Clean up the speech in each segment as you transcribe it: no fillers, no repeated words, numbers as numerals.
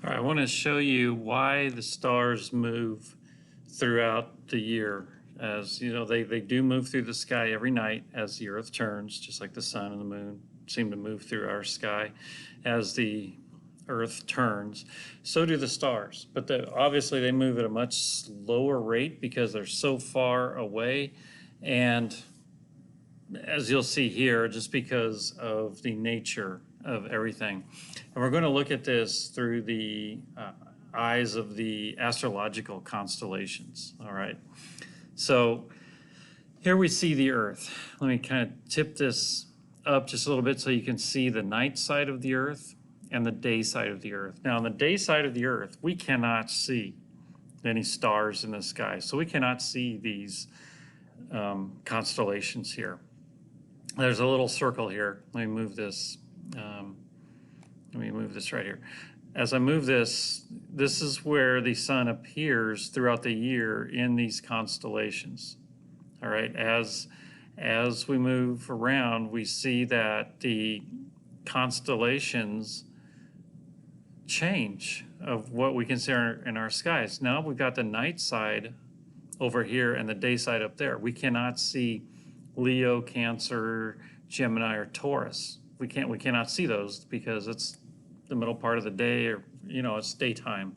All right, I want to show you why the stars move throughout the year. As you know, they do move through the sky every night as the Earth turns, just like the sun and the moon seem to move through our sky as the Earth turns. So do the stars, but obviously they move at a much slower rate because they're so far away. And as you'll see here, just because of the nature of everything. And we're going to look at this through the eyes of the astrological constellations. All right. So here we see the Earth. Let me kind of tip this up just a little bit so you can see the night side of the Earth and the day side of the Earth. Now, on the day side of the Earth, we cannot see any stars in the sky. So we cannot see these constellations here. There's a little circle here. Let me move this. Let me move this right here. As I move this, this is where the sun appears throughout the year in these constellations. All right, as we move around, we see that the constellations change of what we can see in our skies. Now we've got the night side over here and the day side up there. We cannot see Leo, Cancer, Gemini, or Taurus. We cannot see those because it's the middle part of the day, or it's daytime.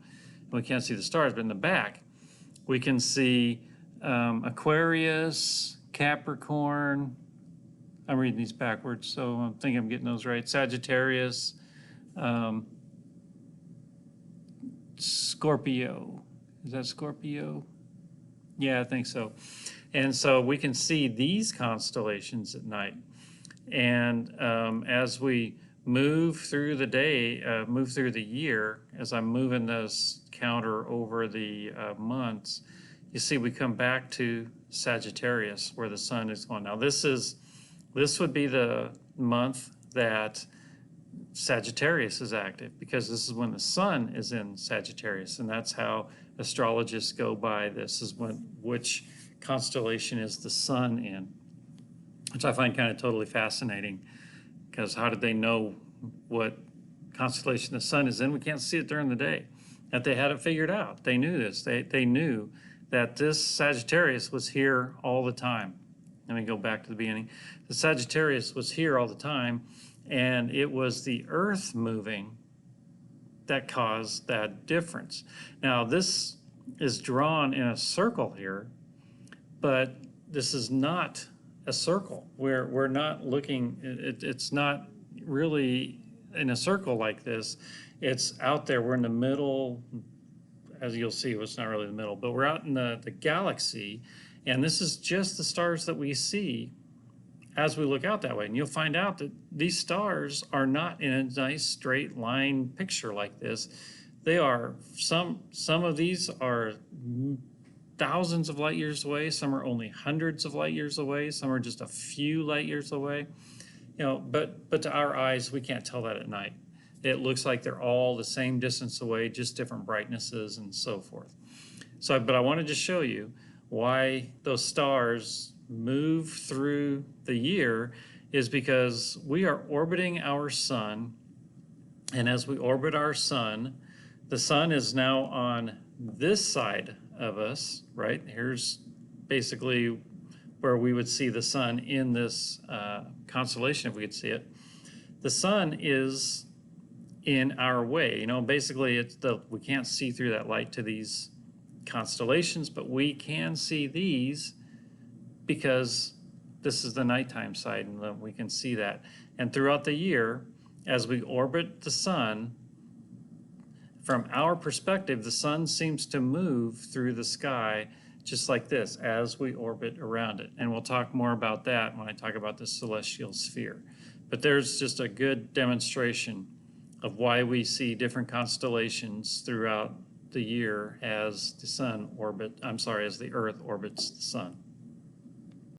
We can't see the stars, but in the back we can see Aquarius, Capricorn. I'm reading these backwards, so I think I'm getting those right. Sagittarius, Scorpio. Is that Scorpio? Yeah, I think so. And so we can see these constellations at night. And as we move through the day, move through the year, as I'm moving this counter over the months, you see we come back to Sagittarius where the sun is going. Now this would be the month that Sagittarius is active, because this is when the sun is in Sagittarius, and that's how astrologists go by this, is which constellation is the sun in, which I find kind of totally fascinating, because how did they know what constellation the sun is in? We can't see it during the day. That they had it figured out. They knew this. They knew that this Sagittarius was here all the time. Let me go back to the beginning. The Sagittarius was here all the time, and it was the Earth moving that caused that difference. Now, this is drawn in a circle here, but this is not a circle. We're not looking, it's not really in a circle like this. It's out there. We're in the middle, as you'll see. It's not really the middle, but we're out in the galaxy, and this is just the stars that we see as we look out that way. And you'll find out that these stars are not in a nice straight line picture like this. They are, some of these are thousands of light years away, some are only hundreds of light years away, some are just a few light years away. But to our eyes, we can't tell that at night. It looks like they're all the same distance away, just different brightnesses and so forth. But I wanted to show you why those stars move through the year, is because we are orbiting our sun, and as we orbit our sun, the sun is now on this side of us, right? Here's basically where we would see the sun in this constellation, if we could see it. The sun is in our way. Basically we can't see through that light to these constellations, but we can see these because this is the nighttime side, and we can see that. And throughout the year, as we orbit the sun, from our perspective, the sun seems to move through the sky just like this as we orbit around it. And we'll talk more about that when I talk about the celestial sphere. But there's just a good demonstration of why we see different constellations throughout the year as the Earth orbits the sun.